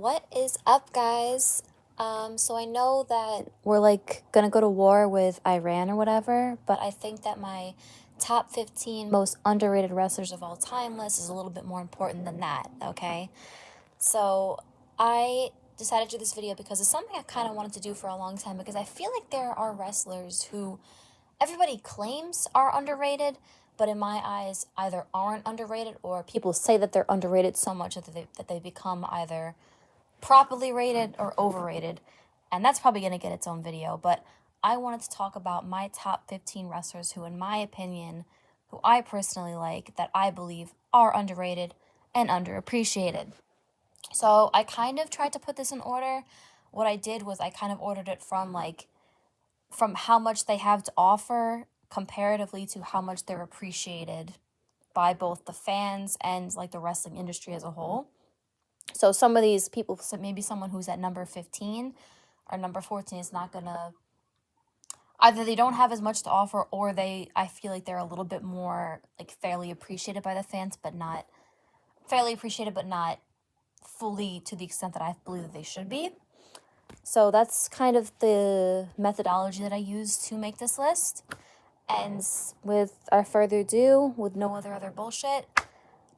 What is up, guys? So I know that we're gonna go to war with Iran or whatever, but I think that my top 15 most underrated wrestlers of all time list is a little bit more important than that, okay? So I decided to do this video because it's something I kind of wanted to do for a long time because I feel like there are wrestlers who everybody claims are underrated, but in my eyes either aren't underrated or people say that they're underrated so much that they become either properly rated or overrated, and that's probably going to get its own video. But I wanted to talk about my top 15 wrestlers who, in my opinion, who I personally like, that I believe are underrated and underappreciated. So I kind of tried to put this in order. What I did was I kind of ordered it from how much they have to offer comparatively to how much they're appreciated by both the fans and the wrestling industry as a whole. So some of these people, so maybe someone who's at number 15 or number 14 is not gonna, either they don't have as much to offer, or I feel like they're a little bit more fairly appreciated by the fans, but not fully to the extent that I believe that they should be. So that's kind of the methodology that I use to make this list. And without further ado, with no other bullshit,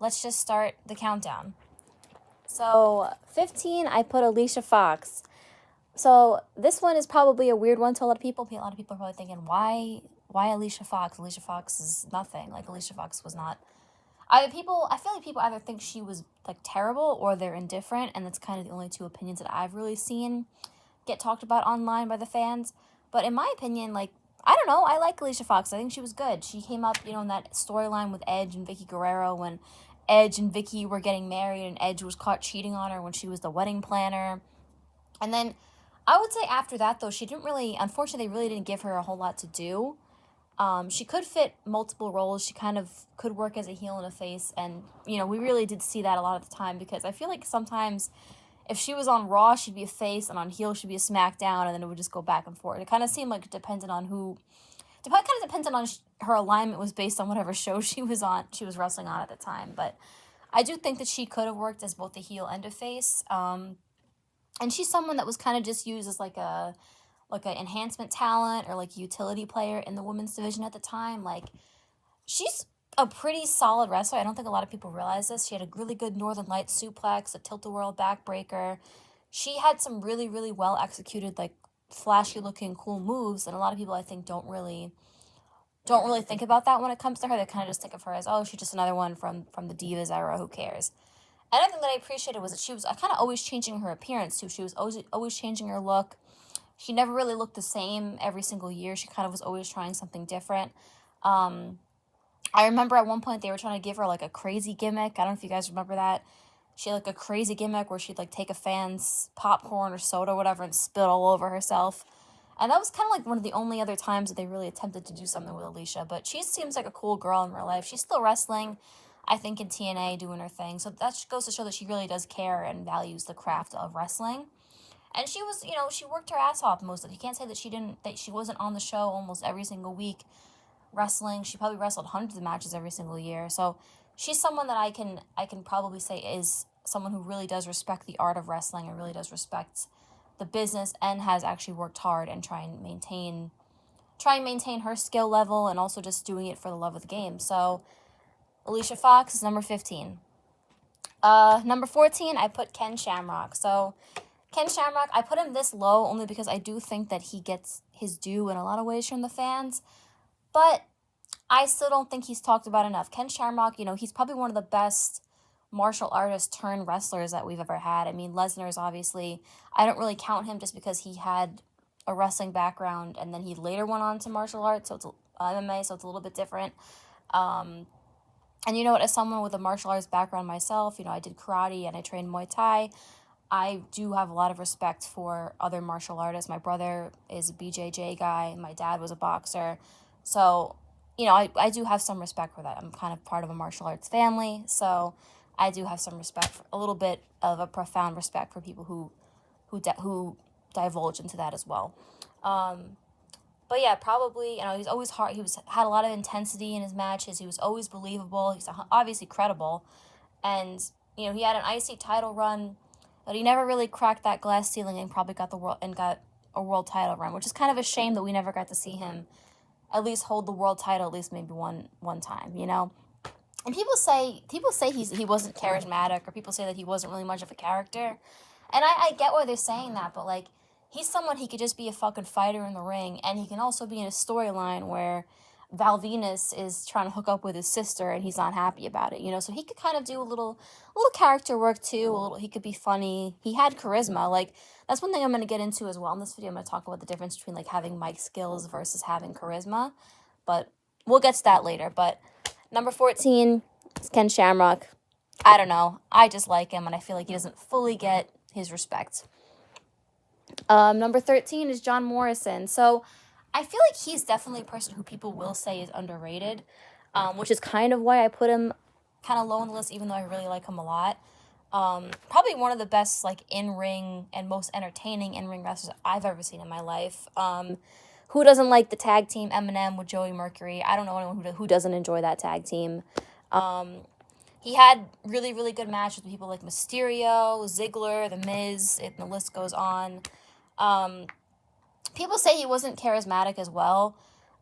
let's just start the countdown. So 15, I put Alicia Fox. So this one is probably a weird one to a lot of people. A lot of people are probably thinking, why Alicia Fox? Alicia Fox is nothing. Alicia Fox was not. I feel like people either think she was terrible or they're indifferent, and that's kind of the only two opinions that I've really seen get talked about online by the fans. But in my opinion, I don't know, I like Alicia Fox. I think she was good. She came up, in that storyline with Edge and Vicky Guerrero when Edge and Vicky were getting married and Edge was caught cheating on her when she was the wedding planner. And then I would say after that, though, unfortunately, they really didn't give her a whole lot to do. She could fit multiple roles. She kind of could work as a heel and a face. And, we really did see that a lot of the time, because I feel like sometimes if she was on Raw, she'd be a face, and on heel, she'd be a SmackDown, and then it would just go back and forth. It kind of seemed like it depended on her alignment was based on whatever show she was wrestling on at the time. But I do think that she could have worked as both a heel and a face. And she's someone that was kind of just used as an enhancement talent or utility player in the women's division at the time. She's a pretty solid wrestler. I don't think a lot of people realize this. She had a really good Northern Lights suplex, a tilt-a-whirl backbreaker. She had some really, really well executed, flashy looking cool moves, and a lot of people, I think, don't really think about that when it comes to her. They kind of just think of her as, oh, she's just another one from the Divas era, who cares? Another thing that I appreciated was that she was kind of always changing her appearance too. She was always changing her look. She never really looked the same every single year. She kind of was always trying something different. I remember at one point they were trying to give her a crazy gimmick. I don't know if you guys remember that. She had a crazy gimmick where she'd take a fan's popcorn or soda or whatever and spit all over herself. And that was kind of one of the only other times that they really attempted to do something with Alicia. But she seems like a cool girl in real life. She's still wrestling, I think, in TNA, doing her thing. So that goes to show that she really does care and values the craft of wrestling. And she was, she worked her ass off mostly. You can't say that she wasn't on the show almost every single week wrestling. She probably wrestled hundreds of matches every single year. So she's someone that I can probably say is someone who really does respect the art of wrestling and really does respect the business and has actually worked hard and try and maintain her skill level, and also just doing it for the love of the game. So Alicia Fox is number 15. Number 14, I put Ken Shamrock. So Ken Shamrock, I put him this low only because I do think that he gets his due in a lot of ways from the fans, but I still don't think he's talked about enough. Ken Shamrock, he's probably one of the best martial artists turned wrestlers that we've ever had. I mean, Lesnar is obviously, I don't really count him just because he had a wrestling background and then he later went on to martial arts, so it's MMA, so it's a little bit different. And as someone with a martial arts background myself, I did karate and I trained Muay Thai. I do have a lot of respect for other martial artists. My brother is a BJJ guy. My dad was a boxer. So, I do have some respect for that. I'm kind of part of a martial arts family, so I do have some respect, a little bit of a profound respect for people who divulge into that as well. But yeah, probably, he's always hard. Had a lot of intensity in his matches. He was always believable. He's obviously credible. And, he had an IC title run but he never really cracked that glass ceiling and probably got a world title run, which is kind of a shame that we never got to see him at least hold the world title at least maybe one time, you know? And people say he wasn't charismatic, or people say that he wasn't really much of a character. And I get why they're saying that, but, like, he's someone, he could just be a fucking fighter in the ring, and he can also be in a storyline where Val Venus is trying to hook up with his sister and he's not happy about it, you know? So he could kind of do a little character work too. He could be funny. He had charisma. Like, that's one thing I'm going to get into as well in this video. I'm going to talk about the difference between, like, having mic skills versus having charisma, but we'll get to that later. But number 14 is Ken Shamrock. I don't know. I just like him, and I feel like he doesn't fully get his respect. Number 13 is John Morrison. So I feel like he's definitely a person who people will say is underrated, which is kind of why I put him kind of low on the list, even though I really like him a lot. Probably one of the best, like, in-ring and most entertaining in-ring wrestlers I've ever seen in my life. Who doesn't like the tag team Eminem with Joey Mercury? I don't know anyone who doesn't enjoy that tag team. He had really, really good matches with people like Mysterio, Ziggler, The Miz, and the list goes on. People say he wasn't charismatic as well,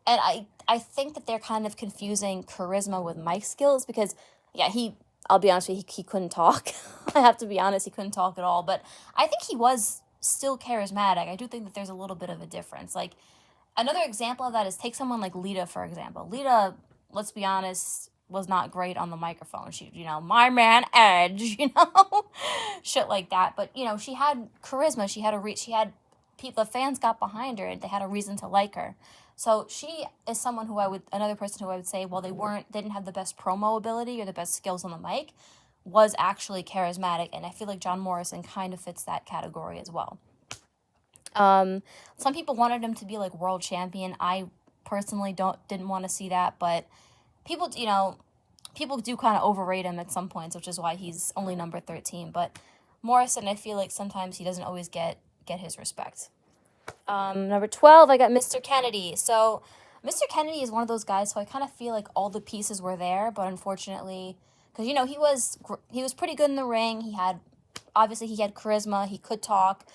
and I think that they're kind of confusing charisma with mic skills, because, yeah, I'll be honest with you, he couldn't talk. I have to be honest, he couldn't talk at all, but I think he was still charismatic. I do think that there's a little bit of a difference. Like, another example of that is, take someone like Lita, for example. Lita, let's be honest, was not great on the microphone. She, you know, my man Edge, you know, shit like that. But, you know, she had charisma. She had the fans got behind her, and they had a reason to like her. So she is someone another person who I would say, while they didn't have the best promo ability or the best skills on the mic, was actually charismatic. And I feel like John Morrison kind of fits that category as well. Some people wanted him to be, like, world champion. I personally didn't want to see that, but people do kind of overrate him at some points, which is why he's only number 13. But Morrison, I feel like sometimes he doesn't always get his respect. Number 12, I got Mr. Kennedy. So Mr. Kennedy is one of those guys who I kind of feel like all the pieces were there, but unfortunately, because, you know, he was pretty good in the ring. He had charisma. He could talk.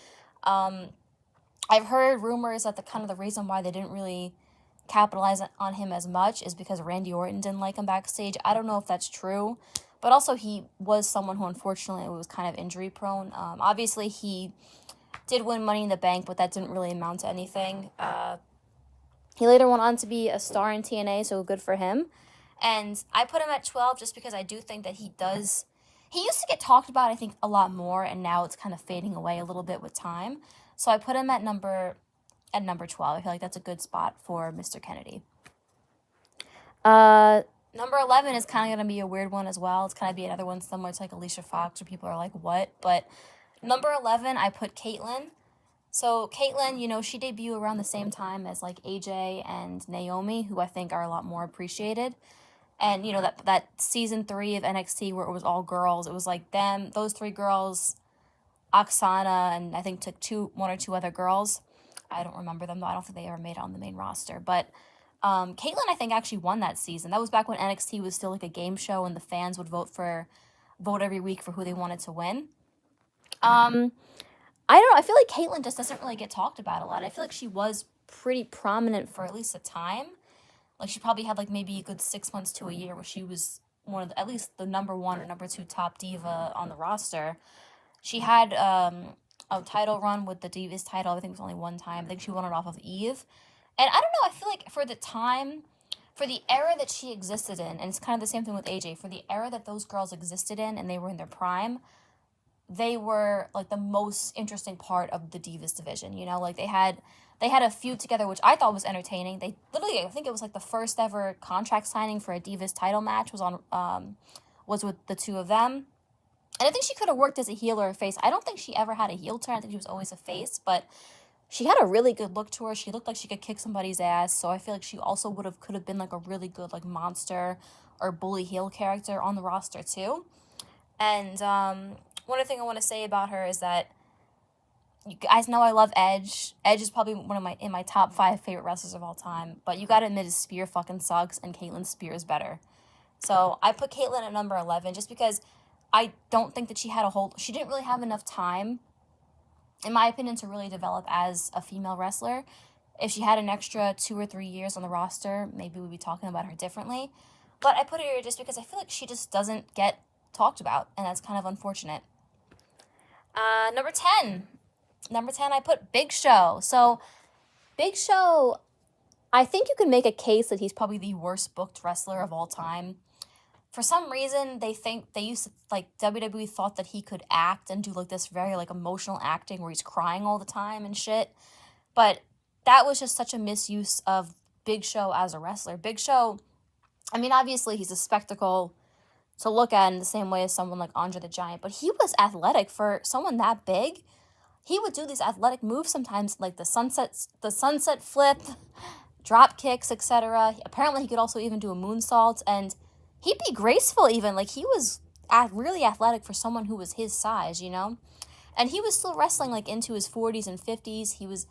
I've heard rumors that the reason why they didn't really capitalize on him as much is because Randy Orton didn't like him backstage. I don't know if that's true, but also he was someone who unfortunately was kind of injury prone. Obviously he did win Money in the Bank, but that didn't really amount to anything. He later went on to be a star in TNA, so good for him. And I put him at 12 just because I do think that he used to get talked about, I think, a lot more, and now it's kind of fading away a little bit with time. So I put him at number 12. I feel like that's a good spot for Mr. Kennedy. Number 11 is kind of going to be a weird one as well. It's kind of be another one similar to, like, Alicia Fox, where people are like, what? But number 11, I put Kaitlyn. So Kaitlyn, you know, she debuted around the same time as, like, AJ and Naomi, who I think are a lot more appreciated. And, you know, that season 3 of NXT where it was all girls, it was like those 3 girls, Oksana, and I think took one or two other girls. I don't remember them, though. I don't think they ever made it on the main roster. But Kaitlyn, I think, actually won that season. That was back when NXT was still like a game show and the fans would vote every week for who they wanted to win. I don't know. I feel like Kaitlyn just doesn't really get talked about a lot. I feel like she was pretty prominent for at least a time. Like, she probably had, like, maybe a good 6 months to a year where she was at least the number 1 or number 2 top diva on the roster. She had a title run with the Divas title. I think it was only one time. I think she won it off of Eve. And I don't know, I feel like for the era that she existed in, and it's kind of the same thing with AJ, for the era that those girls existed in and they were in their prime, they were, like, the most interesting part of the Divas division, you know? Like, they had a feud together, which I thought was entertaining. They literally, I think it was, like, the first ever contract signing for a Divas title match was with the two of them. And I think she could have worked as a heel or a face. I don't think she ever had a heel turn. I think she was always a face, but she had a really good look to her. She looked like she could kick somebody's ass, so I feel like she also could have been, like, a really good, like, monster or bully heel character on the roster, too. And one other thing I want to say about her is that you guys know I love Edge. Edge is probably in my top 5 favorite wrestlers of all time, but you gotta admit his spear fucking sucks, and Kaitlyn's spear is better. So I put Kaitlyn at number 11 just because I don't think that she didn't really have enough time, in my opinion, to really develop as a female wrestler. If she had an extra 2 or 3 years on the roster, maybe we'd be talking about her differently. But I put her here just because I feel like she just doesn't get talked about, and that's kind of unfortunate. Number 10. Number 10, I put Big Show. So, Big Show, I think you can make a case that he's probably the worst booked wrestler of all time. For some reason, WWE thought that he could act and do like this very like emotional acting where he's crying all the time and shit. But that was just such a misuse of Big Show as a wrestler. Big Show, I mean, obviously he's a spectacle to look at in the same way as someone like Andre the Giant, but he was athletic for someone that big. He would do these athletic moves sometimes, like the sunset flip, drop kicks, etc. Apparently, he could also even do a moonsault, and he'd be graceful even. Like, he was really athletic for someone who was his size, you know? And he was still wrestling, like, into his 40s and 50s. He was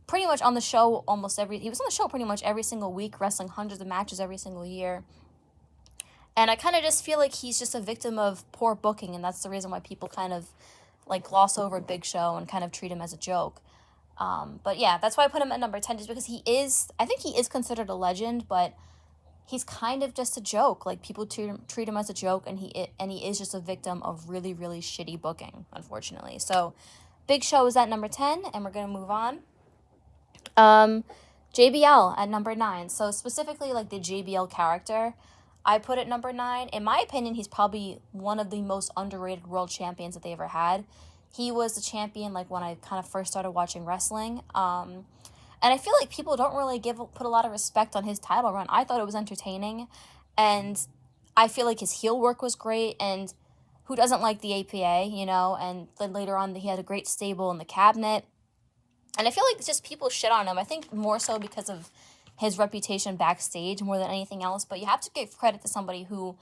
pretty much on the show he was on the show pretty much every single week, wrestling hundreds of matches every single year. And I kind of just feel like he's just a victim of poor booking, and that's the reason why people kind of, like, gloss over Big Show and kind of treat him as a joke. But yeah, that's why I put him at number 10, just because I think he is considered a legend, but he's kind of just a joke. Like, people treat him as a joke, and he is just a victim of really, really shitty booking, unfortunately. So, Big Show is at number 10, and we're going to move on. JBL at number 9. So, specifically, like, the JBL character, I put it number 9. In my opinion, he's probably one of the most underrated world champions that they ever had. He was the champion, like, when I kind of first started watching wrestling. And I feel like people don't really put a lot of respect on his title run. I thought it was entertaining, and I feel like his heel work was great, and who doesn't like the APA, you know? And then later on, he had a great stable in the Cabinet. And I feel like just people shit on him. I think more so because of his reputation backstage more than anything else. But you have to give credit to somebody who,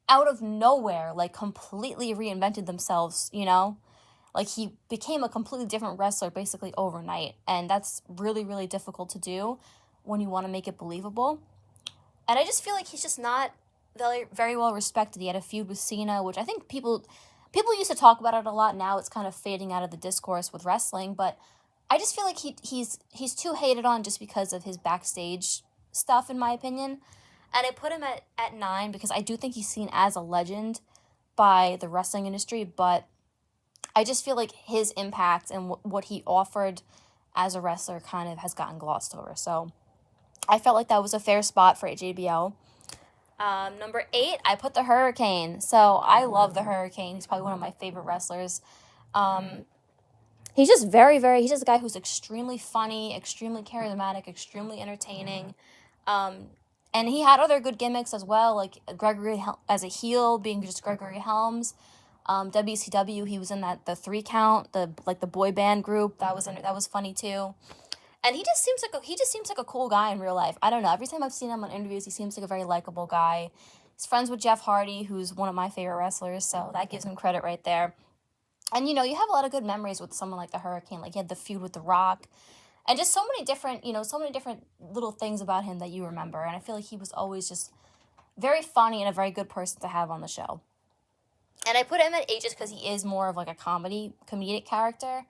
out of nowhere, like, completely reinvented themselves, you know? Like, he became a completely different wrestler basically overnight. And that's really, really difficult to do when you want to make it believable. And I just feel like he's just not very, very well respected. He had a feud with Cena, which I think people used to talk about it a lot. Now it's kind of fading out of the discourse with wrestling. But I just feel like he's too hated on just because of his backstage stuff, in my opinion. And I put him at 9 because I do think he's seen as a legend by the wrestling industry, but I just feel like his impact and what he offered as a wrestler kind of has gotten glossed over. So I felt like that was a fair spot for JBL. Number 8, I put the Hurricane. So I love the Hurricane. He's probably one of my favorite wrestlers. He's just he's just a guy who's extremely funny, extremely charismatic, extremely entertaining. And he had other good gimmicks as well, like Gregory as a heel, being just Gregory Helms. WCW, he was in the 3 count, the boy band group. That was funny too. And he just seems like a cool guy in real life. I don't know. Every time I've seen him on interviews, he seems like a very likable guy. He's friends with Jeff Hardy, who's one of my favorite wrestlers, so that gives him credit right there. And, you know, you have a lot of good memories with someone like the Hurricane. Like, he had the feud with The Rock. And just so many different little things about him that you remember. And I feel like he was always just very funny and a very good person to have on the show. And I put him at 8 just because he is more of like a comedic character.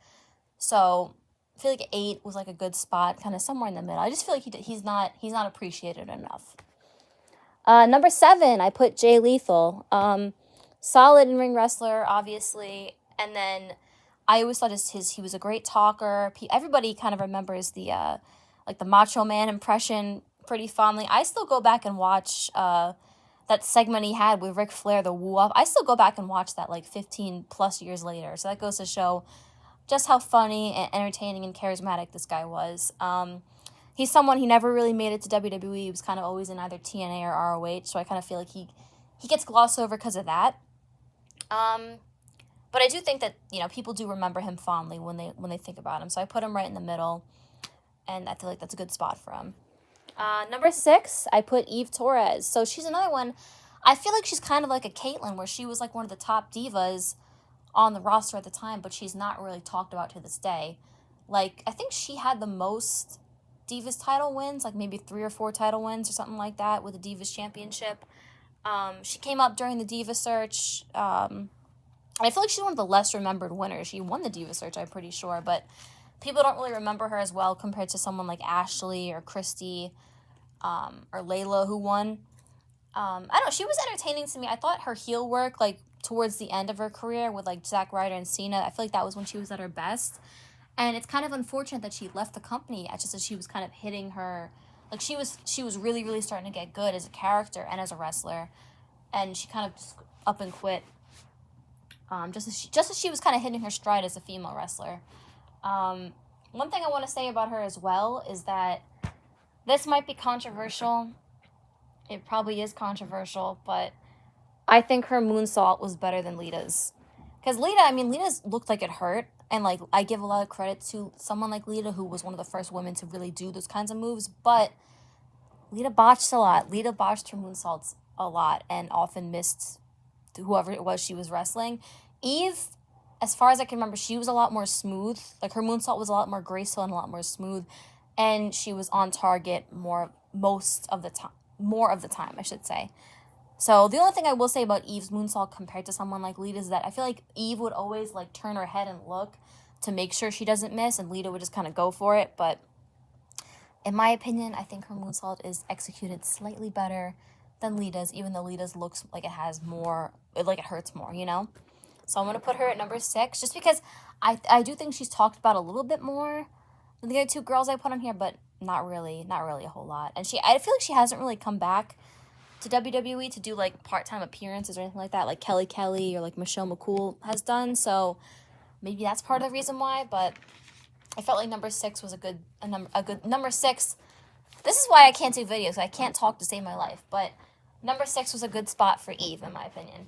So I feel like 8 was like a good spot, kind of somewhere in the middle. I just feel like he's not appreciated enough. Number 7, I put Jay Lethal. Solid in-ring wrestler, obviously. And then I always thought he was a great talker. Everybody kind of remembers the Macho Man impression pretty fondly. I still go back and watch that segment he had with Ric Flair, the woo-up. I still go back and watch that like 15 plus years later. So that goes to show just how funny and entertaining and charismatic this guy was. He's someone, he never really made it to WWE. He was kind of always in either TNA or ROH. So I kind of feel like he gets glossed over because of that. But I do think that, you know, people do remember him fondly when they think about him. So I put him right in the middle, and I feel like that's a good spot for him. Number 6, I put Eve Torres. So she's another one. I feel like she's kind of like a Kaitlyn, where she was like one of the top divas on the roster at the time, but she's not really talked about to this day. Like, I think she had the most Divas title wins, like maybe 3 or 4 title wins or something like that with the Divas Championship. She came up during the Diva Search. I feel like she's one of the less remembered winners. She won the Diva Search, I'm pretty sure, but people don't really remember her as well compared to someone like Ashley or Christy, or Layla, who won. I don't know, she was entertaining to me. I thought her heel work, like, towards the end of her career with, like, Zack Ryder and Cena, I feel like that was when she was at her best. And it's kind of unfortunate that she left the company just as she was kind of hitting her, like, she was really, really starting to get good as a character and as a wrestler. And she kind of just up and quit. Just as she was kind of hitting her stride as a female wrestler. One thing I want to say about her as well is that this might be controversial. It probably is controversial, but I think her moonsault was better than Lita's. Because Lita's looked like it hurt, and, like, I give a lot of credit to someone like Lita, who was one of the first women to really do those kinds of moves, but Lita botched a lot. Lita botched her moonsaults a lot, and often missed whoever it was she was wrestling. Eve, as far as I can remember, she was a lot more smooth. Like, her moonsault was a lot more graceful and a lot more smooth, and she was on target more of the time, I should say. So the only thing I will say about Eve's moonsault compared to someone like Lita is that I feel like Eve would always, like, turn her head and look to make sure she doesn't miss, and Lita would just kind of go for it. But in my opinion, I think her moonsault is executed slightly better than Lita's, even though Lita's looks like it has more, like, it hurts more, you know? So I'm going to put her at number 6, just because I do think she's talked about a little bit more than the other two girls I put on here, but not really a whole lot. And I feel like she hasn't really come back to WWE to do, like, part-time appearances or anything like that, like Kelly or, like, Michelle McCool has done, so maybe that's part of the reason why, but I felt like number 6 was a good number 6. This is why I can't do videos. I can't talk to save my life, but number 6 was a good spot for Eve, in my opinion.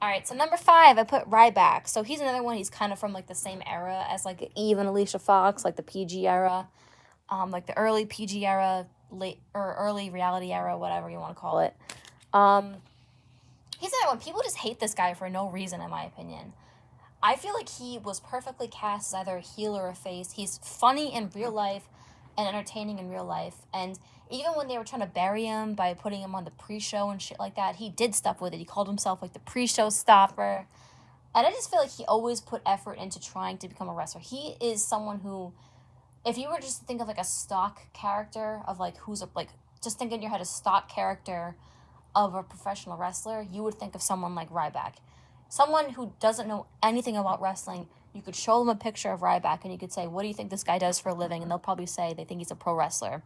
All right, so number 5, I put Ryback. So he's another one. He's kind of from, like, the same era as, like, Eve and Alicia Fox, like the PG era, like the early PG era, early reality era, whatever you want to call it. He's another one. People just hate this guy for no reason, in my opinion. I feel like he was perfectly cast as either a heel or a face. He's funny in real life and entertaining in real life. And even when they were trying to bury him by putting him on the pre-show and shit like that, he did stuff with it. He called himself, like, the pre-show stopper. And I just feel like he always put effort into trying to become a wrestler. He is someone who, if you were just to think of, like, a stock character of, like, just think in your head a stock character of a professional wrestler, you would think of someone like Ryback. Someone who doesn't know anything about wrestling, you could show them a picture of Ryback and you could say, what do you think this guy does for a living? And they'll probably say they think he's a pro wrestler.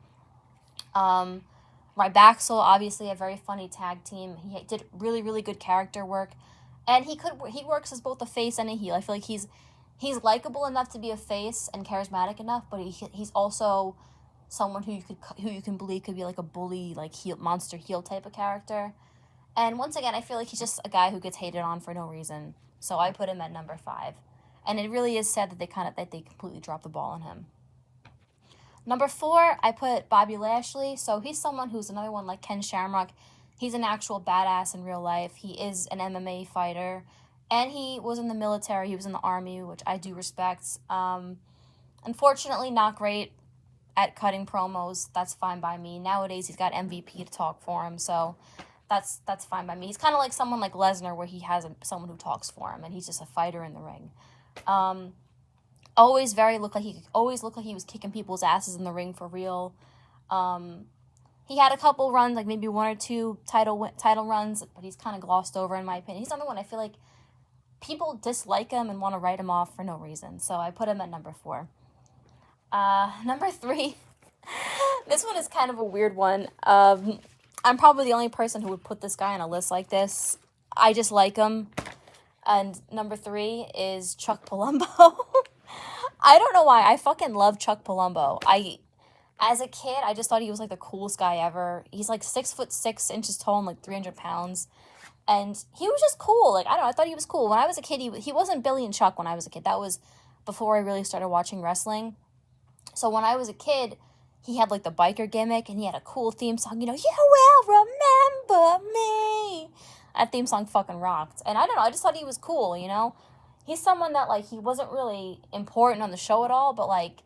Ryback, so obviously a very funny tag team. He did really, really good character work. And he works as both a face and a heel. I feel like he's likable enough to be a face and charismatic enough, but he's also someone who you can believe could be, like, a bully, like, monster heel type of character. And once again, I feel like he's just a guy who gets hated on for no reason. So I put him at number 5. And it really is sad that they completely dropped the ball on him. Number 4, I put Bobby Lashley. So he's someone who's another one like Ken Shamrock. He's an actual badass in real life. He is an MMA fighter. And he was in the military. He was in the army, which I do respect. Unfortunately, not great at cutting promos. That's fine by me. Nowadays, he's got MVP to talk for him. So that's fine by me. He's kind of like someone like Lesnar, where he has someone who talks for him. And he's just a fighter in the ring. Always looked like he was kicking people's asses in the ring for real. He had a couple runs, like maybe 1 or 2 title runs, but he's kind of glossed over in my opinion. He's another one I feel like people dislike him and want to write him off for no reason. So I put him at number 4. Number 3, this one is kind of a weird one. I'm probably the only person who would put this guy on a list like this. I just like him. And number 3 is Chuck Palumbo. I don't know why. I fucking love Chuck Palumbo. As a kid, I just thought he was, like, the coolest guy ever. He's, like, 6'6" tall and, like, 300 pounds. And he was just cool. Like, I don't know. I thought he was cool. When I was a kid, he wasn't Billy and Chuck when I was a kid. That was before I really started watching wrestling. So when I was a kid, he had, like, the biker gimmick, and he had a cool theme song. You know, you will remember me. That theme song fucking rocked. And I don't know, I just thought he was cool, you know? He's someone that, like, he wasn't really important on the show at all, but, like,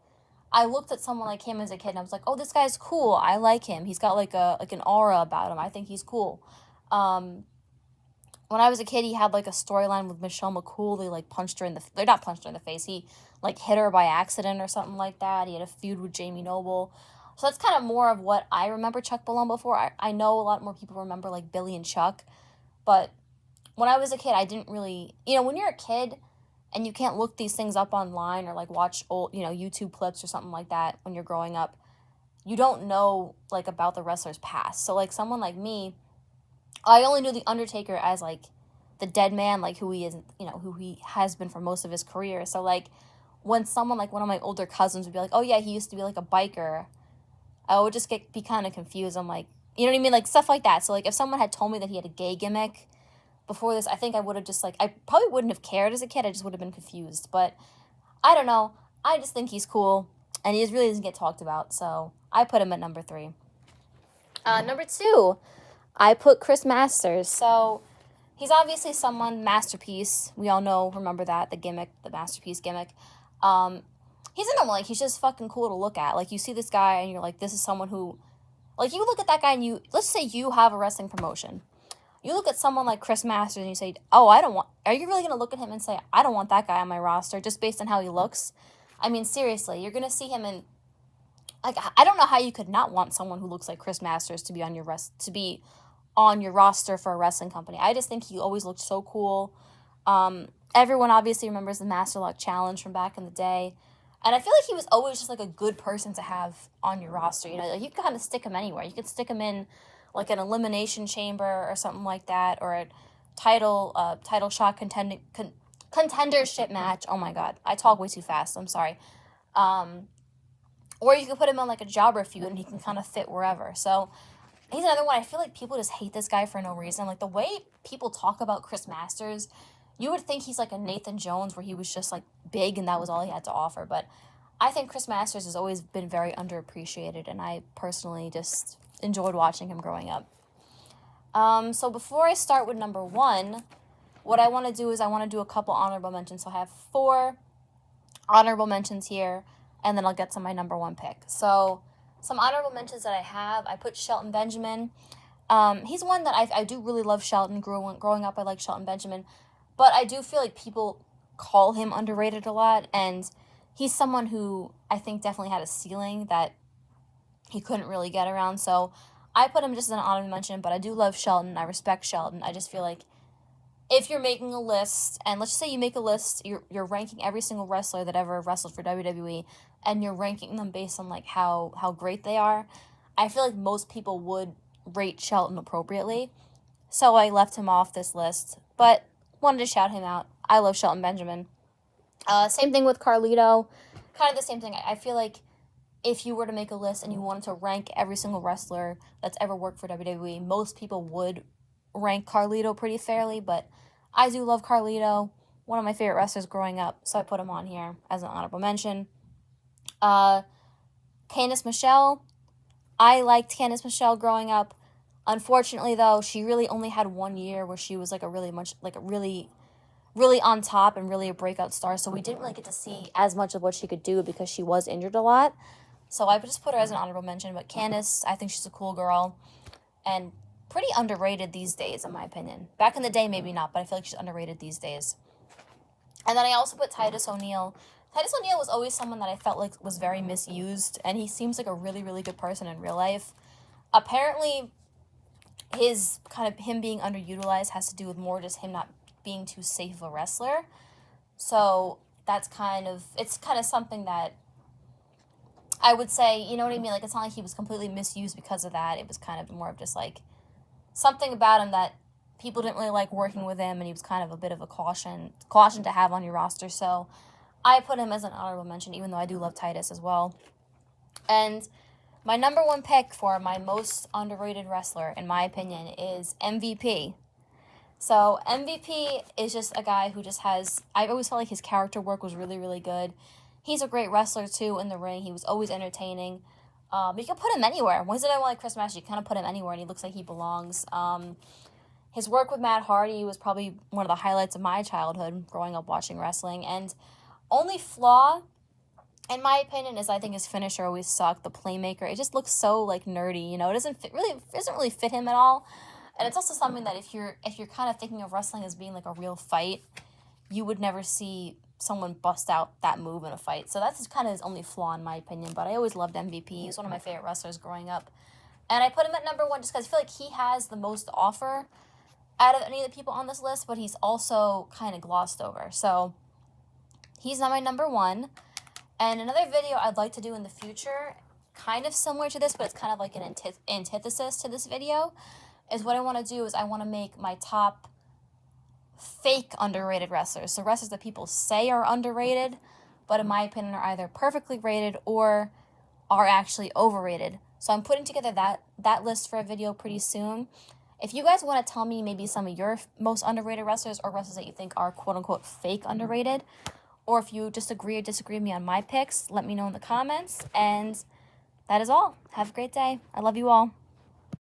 I looked at someone like him as a kid, and I was like, oh, this guy's cool. I like him. He's got, like, an aura about him. I think he's cool. When I was a kid, he had, like, a storyline with Michelle McCool. They, like, punched her in the... They're not punched her in the face. He, like, hit her by accident or something like that. He had a feud with Jamie Noble. So that's kind of more of what I remember Chuck Palumbo for. I know a lot more people remember, like, Billy and Chuck. But when I was a kid, I didn't really... You know, when you're a kid and you can't look these things up online or, like, watch old, you know, YouTube clips or something like that when you're growing up, you don't know, like, about the wrestler's past. So, like, someone like me... I only knew The Undertaker as, like, the dead man, like, who he is, you know, who he has been for most of his career. So, like, when someone, like, one of my older cousins would be like, oh, yeah, he used to be, like, a biker, I would just be kind of confused. I'm like, you know what I mean? Like, stuff like that. So, like, if someone had told me that he had a gay gimmick before this, I think I would have just, like, I probably wouldn't have cared as a kid. I just would have been confused. But I don't know. I just think he's cool, and he just really doesn't get talked about. So I put him at number 3. Number 2. I put Chris Masters. So he's obviously someone, Masterpiece. We all know, remember that, the gimmick, the Masterpiece gimmick. He's a normal, like, he's just fucking cool to look at. Like, you see this guy and you're like, this is someone who, like, you look at that guy and you, let's say you have a wrestling promotion. You look at someone like Chris Masters and you say, oh, are you really going to look at him and say, I don't want that guy on my roster just based on how he looks? I mean, seriously, you're going to see him in, like, I don't know how you could not want someone who looks like Chris Masters to be on your roster for a wrestling company. I just think he always looked so cool. Everyone obviously remembers the Master Lock Challenge from back in the day. And I feel like he was always just, like, a good person to have on your roster. You know, like, you could kind of stick him anywhere. You could stick him in, like, an elimination chamber or something like that, or a title shot contendership match. Oh, my God. I talk way too fast. I'm sorry. Or you could put him on, like, a jobber feud, and he can kind of fit wherever. So he's another one. I feel like people just hate this guy for no reason. Like, the way people talk about Chris Masters, you would think he's like a Nathan Jones where he was just, like, big and that was all he had to offer. But I think Chris Masters has always been very underappreciated, and I personally just enjoyed watching him growing up. So before I start with number 1, what I want to do is I want to do a couple honorable mentions. So I have 4 honorable mentions here, and then I'll get to my number 1 pick. So some honorable mentions that I have, I put Shelton Benjamin. He's one that I do really love. Shelton. Growing up, I like Shelton Benjamin. But I do feel like people call him underrated a lot, and he's someone who I think definitely had a ceiling that he couldn't really get around. So I put him just as an honorable mention, but I do love Shelton. I respect Shelton. I just feel like if you're making a list, and let's just say you make a list, you're ranking every single wrestler that ever wrestled for WWE, and you're ranking them based on, like, how great they are, I feel like most people would rate Shelton appropriately. So I left him off this list, but wanted to shout him out. I love Shelton Benjamin. Same thing with Carlito. Kind of the same thing. I feel like if you were to make a list and you wanted to rank every single wrestler that's ever worked for WWE, most people would rank Carlito pretty fairly, but I do love Carlito. One of my favorite wrestlers growing up, so I put him on here as an honorable mention. Candace Michelle. I liked Candace Michelle growing up. Unfortunately, though, she really only had 1 year where she was, like, really on top and really a breakout star, so we didn't really get to see as much of what she could do because she was injured a lot. So I just put her as an honorable mention, but Candace, I think she's a cool girl and pretty underrated these days, in my opinion. Back in the day, maybe not, but I feel like she's underrated these days. And then I also put Titus O'Neil. Titus O'Neil was always someone that I felt like was very misused, and he seems like a really, really good person in real life. Apparently, him being underutilized has to do with more just him not being too safe of a wrestler. So it's kind of something that I would say, you know what I mean? Like, it's not like he was completely misused because of that. It was kind of more of just, like, something about him that people didn't really like working with him, and he was kind of a bit of a caution to have on your roster. So I put him as an honorable mention, even though I do love Titus as well. And my number 1 pick for my most underrated wrestler, in my opinion, is MVP. So MVP is just a guy who just has... I always felt like his character work was really, really good. He's a great wrestler, too, in the ring. He was always entertaining. You can put him anywhere. Once I like Chris Masters, you kind of put him anywhere, and he looks like he belongs. His work with Matt Hardy was probably one of the highlights of my childhood, growing up watching wrestling. And only flaw, in my opinion, is I think his finisher always sucked. The Playmaker. It just looks so, like, nerdy, you know. It doesn't really fit him at all. And it's also something that if you're kind of thinking of wrestling as being like a real fight, you would never see someone bust out that move in a fight. So that's kind of his only flaw in my opinion. But I always loved MVP. He was one of my favorite wrestlers growing up. And I put him at number 1 just because I feel like he has the most to offer out of any of the people on this list, but he's also kind of glossed over. So he's not my number 1. And another video I'd like to do in the future, kind of similar to this, but it's kind of like an antithesis to this video, is what I want to do is I want to make my top fake underrated wrestlers. So wrestlers that people say are underrated, but in my opinion are either perfectly rated or are actually overrated. So I'm putting together that list for a video pretty soon. If you guys want to tell me maybe some of your most underrated wrestlers or wrestlers that you think are quote-unquote fake underrated, or if you just agree or disagree with me on my picks, let me know in the comments. And that is all. Have a great day. I love you all.